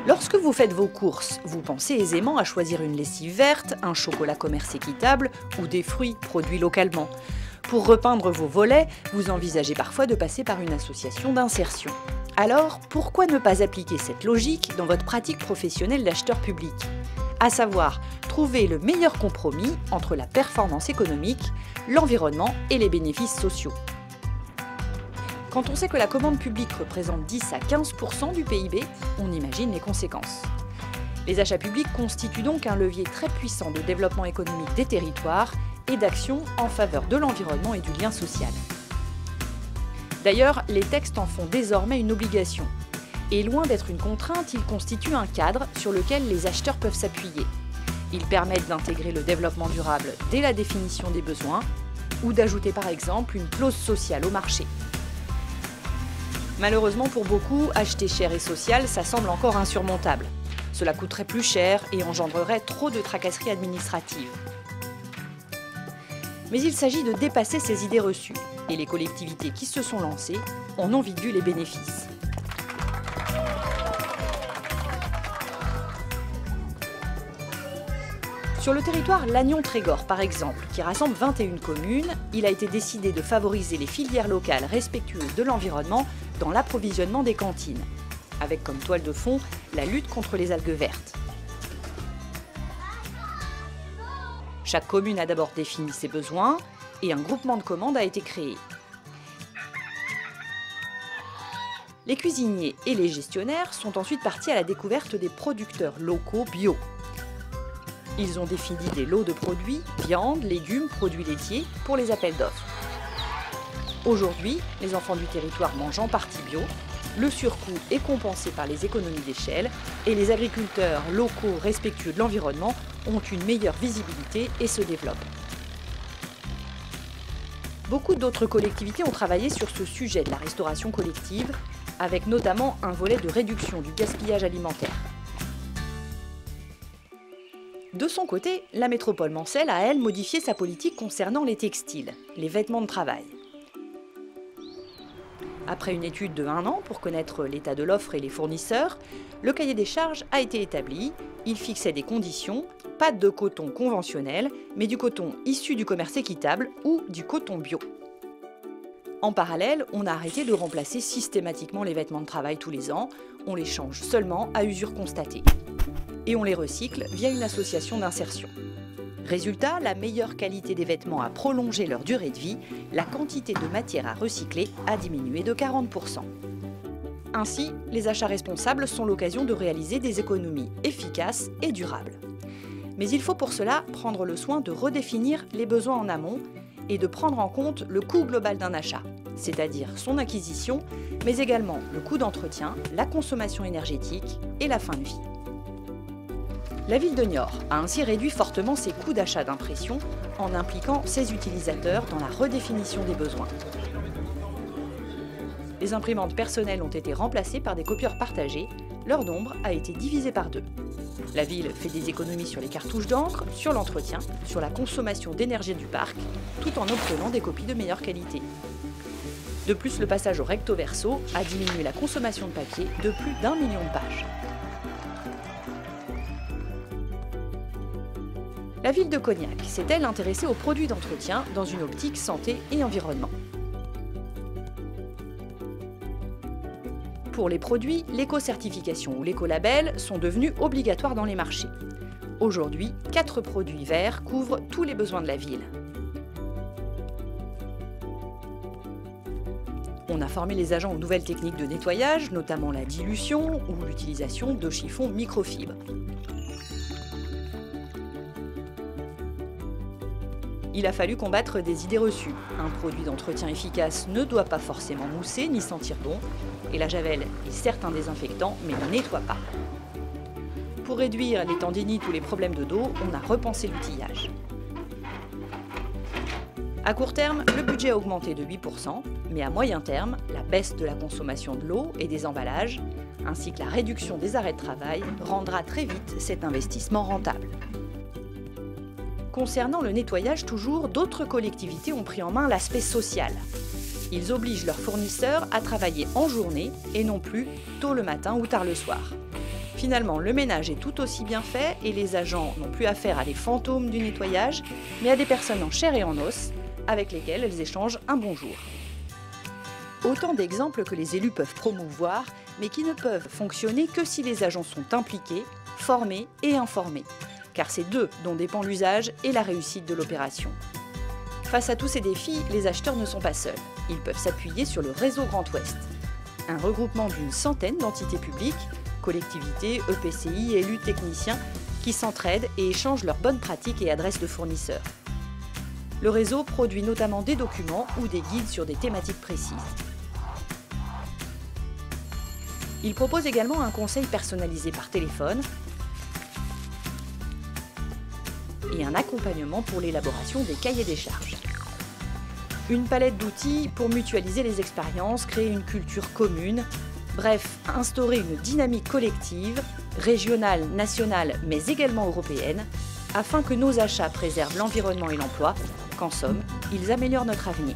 Lorsque vous faites vos courses, vous pensez aisément à choisir une lessive verte, un chocolat commerce équitable ou des fruits produits localement. Pour repeindre vos volets, vous envisagez parfois de passer par une association d'insertion. Alors, pourquoi ne pas appliquer cette logique dans votre pratique professionnelle d'acheteur public ? À savoir, trouver le meilleur compromis entre la performance économique, l'environnement et les bénéfices sociaux. Quand on sait que la commande publique représente 10 à 15% du PIB, on imagine les conséquences. Les achats publics constituent donc un levier très puissant de développement économique des territoires et d'action en faveur de l'environnement et du lien social. D'ailleurs, les textes en font désormais une obligation. Et loin d'être une contrainte, ils constituent un cadre sur lequel les acheteurs peuvent s'appuyer. Ils permettent d'intégrer le développement durable dès la définition des besoins ou d'ajouter par exemple une clause sociale au marché. Malheureusement pour beaucoup, acheter cher et social, ça semble encore insurmontable. Cela coûterait plus cher et engendrerait trop de tracasseries administratives. Mais il s'agit de dépasser ces idées reçues, et les collectivités qui se sont lancées en ont vite vu les bénéfices. Sur le territoire Lannion-Trégor, par exemple, qui rassemble 21 communes, il a été décidé de favoriser les filières locales respectueuses de l'environnement dans l'approvisionnement des cantines, avec comme toile de fond la lutte contre les algues vertes. Chaque commune a d'abord défini ses besoins et un groupement de commandes a été créé. Les cuisiniers et les gestionnaires sont ensuite partis à la découverte des producteurs locaux bio. Ils ont défini des lots de produits, viande, légumes, produits laitiers, pour les appels d'offres. Aujourd'hui, les enfants du territoire mangent en partie bio, le surcoût est compensé par les économies d'échelle et les agriculteurs locaux respectueux de l'environnement ont une meilleure visibilité et se développent. Beaucoup d'autres collectivités ont travaillé sur ce sujet de la restauration collective, avec notamment un volet de réduction du gaspillage alimentaire. De son côté, la métropole mancelle a, elle, modifié sa politique concernant les textiles, les vêtements de travail. Après une étude de 1 an pour connaître l'état de l'offre et les fournisseurs, le cahier des charges a été établi. Il fixait des conditions, pas de coton conventionnel, mais du coton issu du commerce équitable ou du coton bio. En parallèle, on a arrêté de remplacer systématiquement les vêtements de travail tous les ans, on les change seulement à usure constatée. Et on les recycle via une association d'insertion. Résultat, la meilleure qualité des vêtements a prolongé leur durée de vie, la quantité de matière à recycler a diminué de 40%. Ainsi, les achats responsables sont l'occasion de réaliser des économies efficaces et durables. Mais il faut pour cela prendre le soin de redéfinir les besoins en amont et de prendre en compte le coût global d'un achat, c'est-à-dire son acquisition, mais également le coût d'entretien, la consommation énergétique et la fin de vie. La ville de Niort a ainsi réduit fortement ses coûts d'achat d'impression en impliquant ses utilisateurs dans la redéfinition des besoins. Les imprimantes personnelles ont été remplacées par des copieurs partagés, leur nombre a été divisé par 2. La ville fait des économies sur les cartouches d'encre, sur l'entretien, sur la consommation d'énergie du parc, tout en obtenant des copies de meilleure qualité. De plus, le passage au recto verso a diminué la consommation de papier de plus d'1 million de pages. La ville de Cognac s'est-elle intéressée aux produits d'entretien dans une optique santé et environnement. Pour les produits, l'éco-certification ou l'écolabel sont devenus obligatoires dans les marchés. Aujourd'hui, 4 produits verts couvrent tous les besoins de la ville. On a formé les agents aux nouvelles techniques de nettoyage, notamment la dilution ou l'utilisation de chiffons microfibres. Il a fallu combattre des idées reçues. Un produit d'entretien efficace ne doit pas forcément mousser ni sentir bon, et la javel est certes un désinfectant, mais ne nettoie pas. Pour réduire les tendinites ou les problèmes de dos, on a repensé l'outillage. À court terme, le budget a augmenté de 8%, mais à moyen terme, la baisse de la consommation de l'eau et des emballages, ainsi que la réduction des arrêts de travail, rendra très vite cet investissement rentable. Concernant le nettoyage toujours, d'autres collectivités ont pris en main l'aspect social. Ils obligent leurs fournisseurs à travailler en journée et non plus tôt le matin ou tard le soir. Finalement, le ménage est tout aussi bien fait et les agents n'ont plus affaire à des fantômes du nettoyage, mais à des personnes en chair et en os, avec lesquelles elles échangent un bonjour. Autant d'exemples que les élus peuvent promouvoir, mais qui ne peuvent fonctionner que si les agents sont impliqués, formés et informés, car c'est d'eux dont dépend l'usage et la réussite de l'opération. Face à tous ces défis, les acheteurs ne sont pas seuls. Ils peuvent s'appuyer sur le réseau Grand Ouest, un regroupement d'une centaine d'entités publiques, collectivités, EPCI, élus, techniciens, qui s'entraident et échangent leurs bonnes pratiques et adresses de fournisseurs. Le réseau produit notamment des documents ou des guides sur des thématiques précises. Il propose également un conseil personnalisé par téléphone et un accompagnement pour l'élaboration des cahiers des charges. Une palette d'outils pour mutualiser les expériences, créer une culture commune, bref, instaurer une dynamique collective, régionale, nationale, mais également européenne, afin que nos achats préservent l'environnement et l'emploi, qu'en somme, ils améliorent notre avenir.